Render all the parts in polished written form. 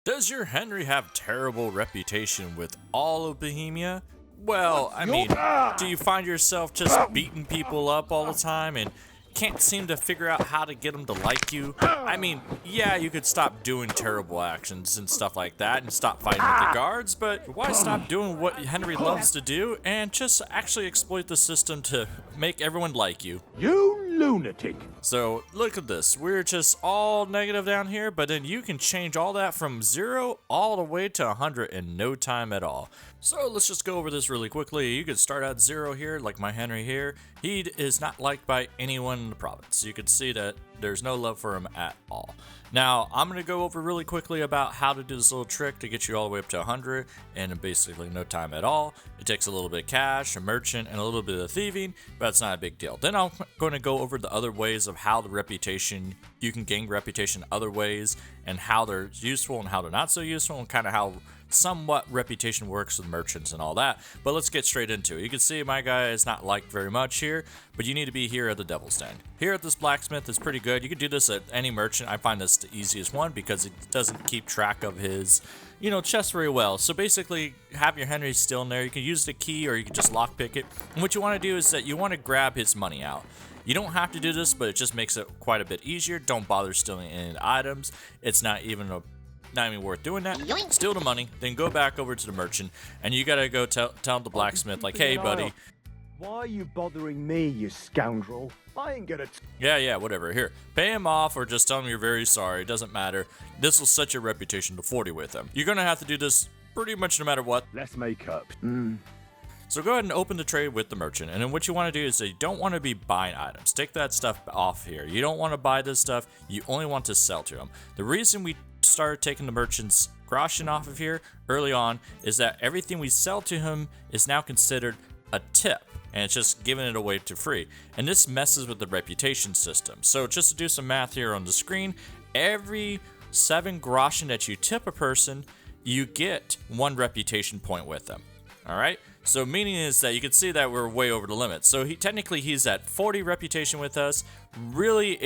Does your Henry have terrible reputation with all of Bohemia? Well, I mean, do you find yourself just beating people up all the time and can't seem to figure out how to get them to like you? I mean, yeah, you could stop doing terrible actions and stuff like that and stop fighting with the guards, but why stop doing what Henry loves to do and just actually exploit the system to make everyone like you? You lunatic! So look at this, we're just all negative down here, but then you can change all that from 0 all the way to 100 in no time at all. So let's just go over this really quickly. You could start at 0 here, like my Henry here. He is not liked by anyone in the province. You can see that there's no love for him at all. Now, I'm going to go over really quickly about how to do this little trick to get you all the way up to 100 in basically no time at all. It takes a little bit of cash, a merchant, and a little bit of thieving, but it's not a big deal. Then I'm going to go over the other ways of how the reputation, you can gain reputation other ways, and how they're useful and how they're not so useful, and kind of how somewhat reputation works with merchants and all that. But let's get straight into it. You can see my guy is not liked very much here, but you need to be here at the Devil's Den. Here at this blacksmith is pretty good. You can do this at any merchant. I find this the easiest one because it doesn't keep track of his, chest very well. So basically, have your Henry still in there. You can use the key or you can just lockpick it. And what you want to do is that you want to grab his money out. You don't have to do this, but it just makes it quite a bit easier. Don't bother stealing any items. It's not even worth doing that. Steal the money, then go back over to the merchant, and you gotta go tell the blacksmith, like, hey, buddy. Why are you bothering me, you scoundrel? I ain't gonna... Yeah, whatever. Here, pay him off or just tell him you're very sorry. It doesn't matter. This will set your reputation to 40 with him. You're gonna have to do this pretty much no matter what. Let's make up. So go ahead and open the trade with the merchant. And then what you want to do is you don't want to be buying items. Take that stuff off here. You don't want to buy this stuff. You only want to sell to them. The reason we started taking the merchant's groschen off of here early on is that everything we sell to him is now considered a tip. And it's just giving it away to free. And this messes with the reputation system. So just to do some math here on the screen, every 7 groschen that you tip a person, you get 1 reputation point with them. All right, so meaning is that you can see that we're way over the limit. So he's at 40 reputation with us. Really,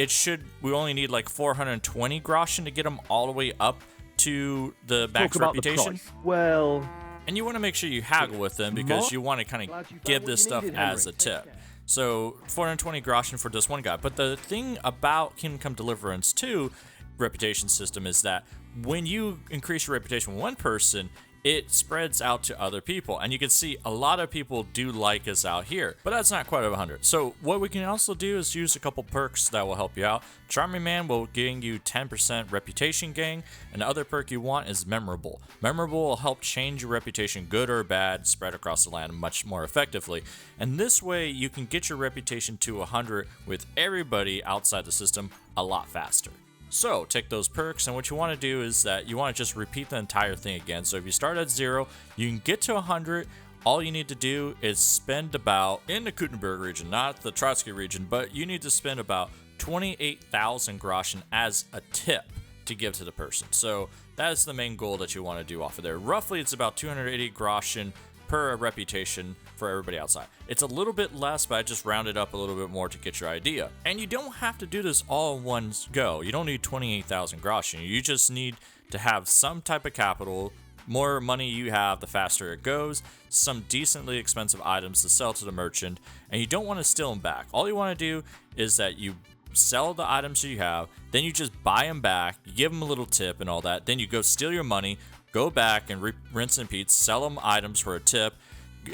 we only need like 420 groschen to get him all the way up to the max reputation. Well, and you want to make sure you haggle with them because you want to kind of give this stuff as a tip. So 420 groschen for this one guy. But the thing about Kingdom Come Deliverance 2 reputation system is that when you increase your reputation with one person, it spreads out to other people, and you can see a lot of people do like us out here, but that's not quite 100. So what we can also do is use a couple perks that will help you out. Charming Man will gain you 10% reputation gain, and the other perk you want is Memorable. Memorable will help change your reputation, good or bad, spread across the land much more effectively, and this way you can get your reputation to 100 with everybody outside the system a lot faster. So take those perks, and what you want to do is that you want to just repeat the entire thing again. So if you start at 0, you can get to 100. All you need to do is spend about, in the Kuttenberg region, not the Trotsky region, but you need to spend about 28,000 groschen as a tip to give to the person. So that is the main goal that you want to do off of there. Roughly, it's about 280 groschen per reputation for everybody outside. It's a little bit less, but I just rounded up a little bit more to get your idea. And you don't have to do this all in one go. You don't need 28,000 groschen. You just need to have some type of capital. More money you have, the faster it goes. Some decently expensive items to sell to the merchant, and you don't want to steal them back. All you want to do is that you sell the items you have, then you just buy them back, you give them a little tip and all that, then you go steal your money, go back and rinse and repeat, sell them items for a tip,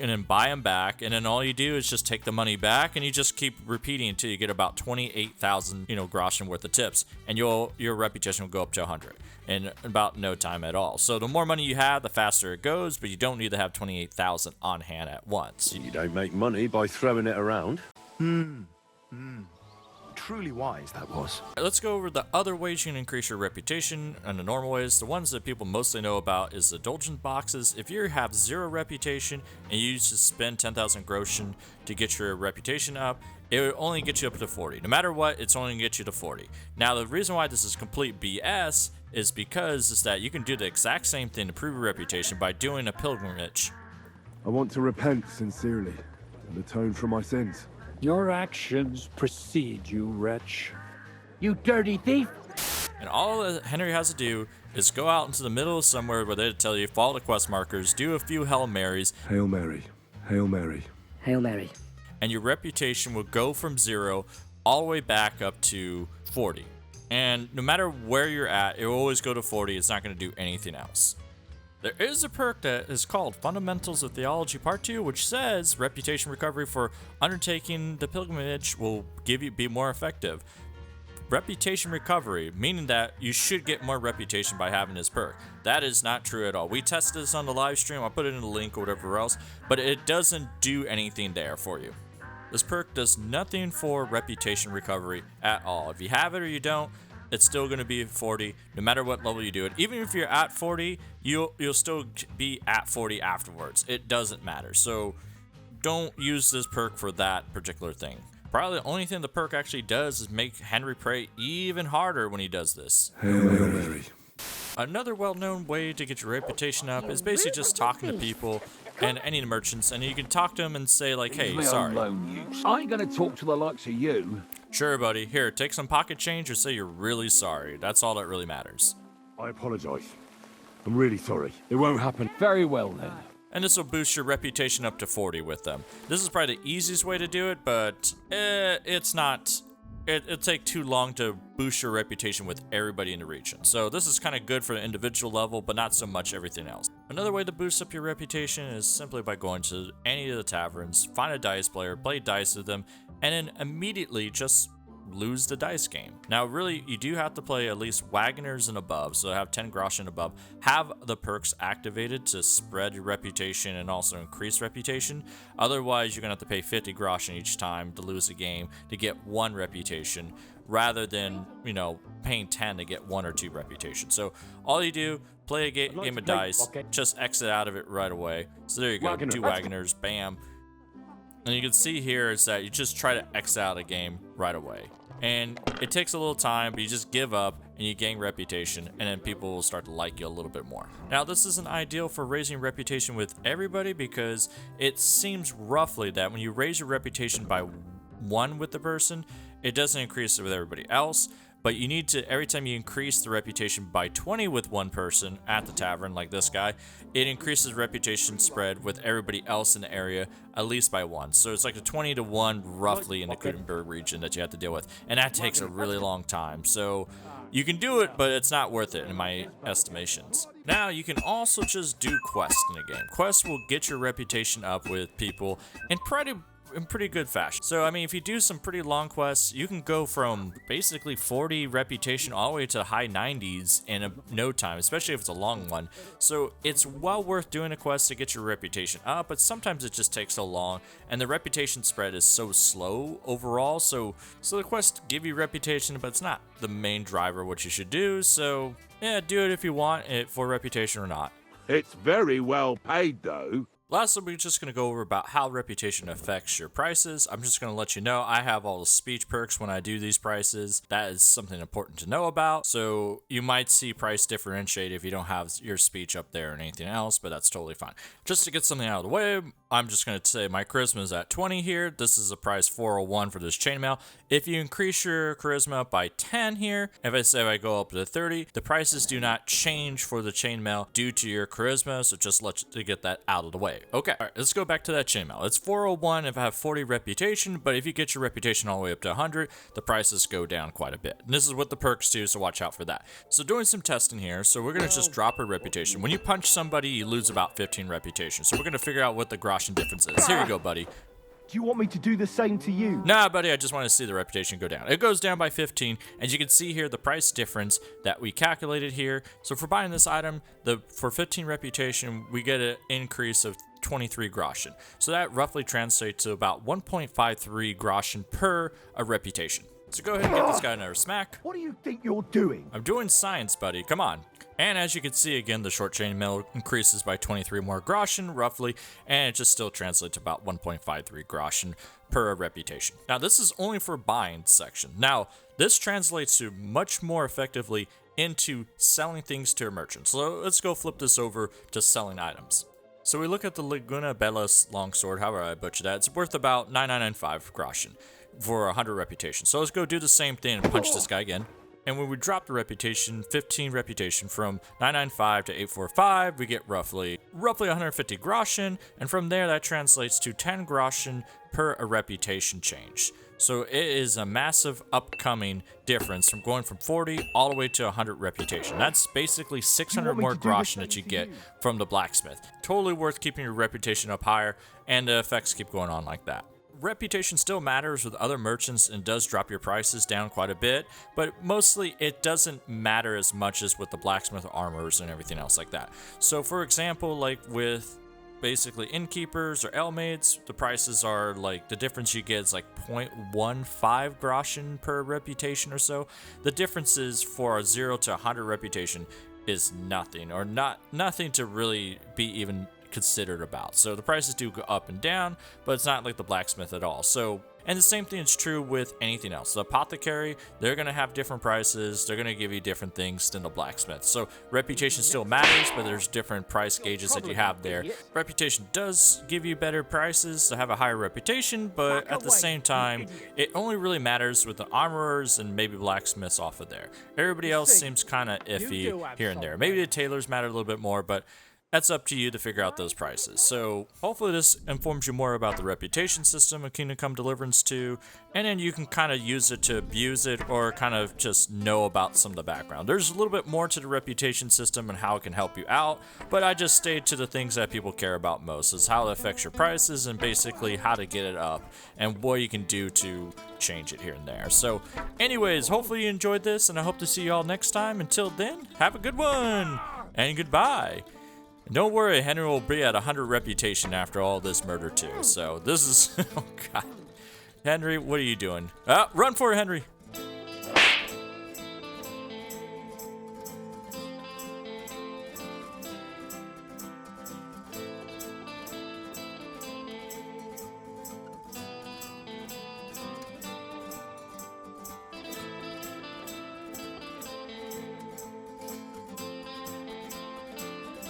and then buy them back, and then all you do is just take the money back, and you just keep repeating until you get about 28,000 groschen worth of tips, and your reputation will go up to 100 in about no time at all. So the more money you have, the faster it goes, but you don't need to have 28,000 on hand at once. You don't make money by throwing it around. truly wise that was. Let's go over the other ways you can increase your reputation and the normal ways. The ones that people mostly know about is the indulgence boxes. If you have 0 reputation and you just spend 10,000 groschen to get your reputation up, it will only get you up to 40. No matter what, it's only going to get you to 40. Now, the reason why this is complete BS is because that you can do the exact same thing to prove your reputation by doing a pilgrimage. I want to repent sincerely and atone for my sins. Your actions precede you, wretch. You dirty thief! And all that Henry has to do is go out into the middle of somewhere where they tell you follow the quest markers, do a few Hail Marys. Hail Mary. Hail Mary. Hail Mary. And your reputation will go from 0 all the way back up to 40. And no matter where you're at, it will always go to 40. It's not going to do anything else. There is a perk that is called Fundamentals of Theology Part 2, which says reputation recovery for undertaking the pilgrimage will be more effective. Reputation recovery, meaning that you should get more reputation by having this perk. That is not true at all. We tested this on the live stream. I'll put it in the link or whatever else, but it doesn't do anything there for you. This perk does nothing for reputation recovery at all. If you have it or you don't, it's still going to be 40 no matter what level you do it. Even if you're at 40, you'll still be at 40 afterwards. It doesn't matter. So don't use this perk for that particular thing. Probably the only thing the perk actually does is make Henry pray even harder when he does this. Hail Mary. Another well-known way to get your reputation up is basically just talking to people and any merchants, and you can talk to them and say like, hey, sorry. I ain't gonna talk to the likes of you. Sure, buddy. Here, take some pocket change or say you're really sorry. That's all that really matters. I apologise. I'm really sorry. It won't happen. Very well then. And this will boost your reputation up to 40 with them. This is probably the easiest way to do it, but it's not. It'll take too long to boost your reputation with everybody in the region. So this is kind of good for the individual level, but not so much everything else. Another way to boost up your reputation is simply by going to any of the taverns, find a dice player, play dice with them, and then immediately just lose the dice game. Now, really, you do have to play at least Wagoners and above, so have 10 groschen above. Have the perks activated to spread your reputation and also increase reputation. Otherwise, you're going to have to pay 50 groschen each time to lose a game to get 1 reputation, rather than, paying 10 to get 1 or 2 reputation. So all you do, play a game of dice, just exit out of it right away. So there you go, 2 Wagoners, bam. And you can see here is that you just try to exit out a game right away. And it takes a little time, but you just give up and you gain reputation, and then people will start to like you a little bit more. Now, this isn't ideal for raising reputation with everybody, because it seems roughly that when you raise your reputation by 1 with the person, it doesn't increase it with everybody else. But you need to, every time you increase the reputation by 20 with one person at the tavern, like this guy, it increases reputation spread with everybody else in the area, at least by 1. So it's like a 20 to 1 roughly in the Gutenberg region that you have to deal with. And that takes a really long time. So you can do it, but it's not worth it in my estimations. Now, you can also just do quests in the game. Quests will get your reputation up with people in pretty good fashion. So, I mean, if you do some pretty long quests, you can go from basically 40 reputation all the way to high 90s in no time, especially if it's a long one. So it's well worth doing a quest to get your reputation up, but sometimes it just takes so long, and the reputation spread is so slow overall. So the quests give you reputation, but it's not the main driver what you should do. So yeah, do it if you want it for reputation or not. It's very well paid, though. Lastly, we're just going to go over about how reputation affects your prices. I'm just going to let you know I have all the speech perks when I do these prices. That is something important to know about. So you might see price differentiate if you don't have your speech up there or anything else, but that's totally fine. Just to get something out of the way, I'm just going to say my charisma is at 20 here. This is a price 401 for this chainmail. If you increase your charisma by 10 here, if I go up to 30, the prices do not change for the chainmail due to your charisma. So just to get that out of the way. Okay, all right, let's go back to that chainmail. It's 401 if I have 40 reputation, but if you get your reputation all the way up to 100, the prices go down quite a bit. And this is what the perks do, so watch out for that. So doing some testing here, so we're going to just drop a reputation. When you punch somebody, you lose about 15 reputation. So we're going to figure out what the groschen difference is. Here you go, buddy. Do you want me to do the same to you? Nah, buddy, I just want to see the reputation go down. It goes down by 15, and you can see here the price difference that we calculated here. So for buying this item, for 15 reputation, we get an increase of 23 groschen. So that roughly translates to about 1.53 groschen per a reputation. So go ahead and give this guy another smack. What do you think you're doing? I'm doing science, buddy. Come on. And as you can see, again, the short chainmail increases by 23 more groschen, roughly, and it just still translates to about 1.53 groschen per reputation. Now, this is only for buying section. Now, this translates to much more effectively into selling things to a merchant. So let's go flip this over to selling items. So we look at the Laguna Bellas longsword, however I butcher that. It's worth about 9995 groschen for 100 reputation. So let's go do the same thing and punch this guy again. And when we drop the reputation, 15 reputation from 995 to 845, we get roughly 150 groschen, and from there that translates to 10 groschen per a reputation change. So it is a massive upcoming difference from going from 40 all the way to 100 reputation. That's basically 600 more groschen that you get from the blacksmith. Totally worth keeping your reputation up higher, and the effects keep going on like that. Reputation still matters with other merchants and does drop your prices down quite a bit, but mostly it doesn't matter as much as with the blacksmith armors and everything else like that. So for example, like with basically innkeepers or elmaids, the prices are like, the difference you get is like 0.15 groschen per reputation or so. The differences for a 0 to 100 reputation is nothing, or nothing to really be even considered about. So the prices do go up and down, but it's not like the blacksmith at all. So, and the same thing is true with anything else. The apothecary, they're going to have different prices. They're going to give you different things than the blacksmith. So reputation still matters, but there's different price gauges that you have there. Reputation does give you better prices to have a higher reputation, but at the same time, it only really matters with the armorers and maybe blacksmiths off of there. Everybody else seems kind of iffy here and there. Maybe the tailors matter a little bit more, but that's up to you to figure out those prices. So hopefully this informs you more about the reputation system of Kingdom Come Deliverance 2, and then you can kind of use it to abuse it or kind of just know about some of the background. There's a little bit more to the reputation system and how it can help you out, but I just stayed to the things that people care about most, is how it affects your prices and basically how to get it up and what you can do to change it here and there. So anyways, hopefully you enjoyed this, and I hope to see you all next time. Until then, have a good one, and goodbye. Don't worry, Henry will be at 100 reputation after all this murder too. So this is, oh god. Henry, what are you doing? Run for it, Henry.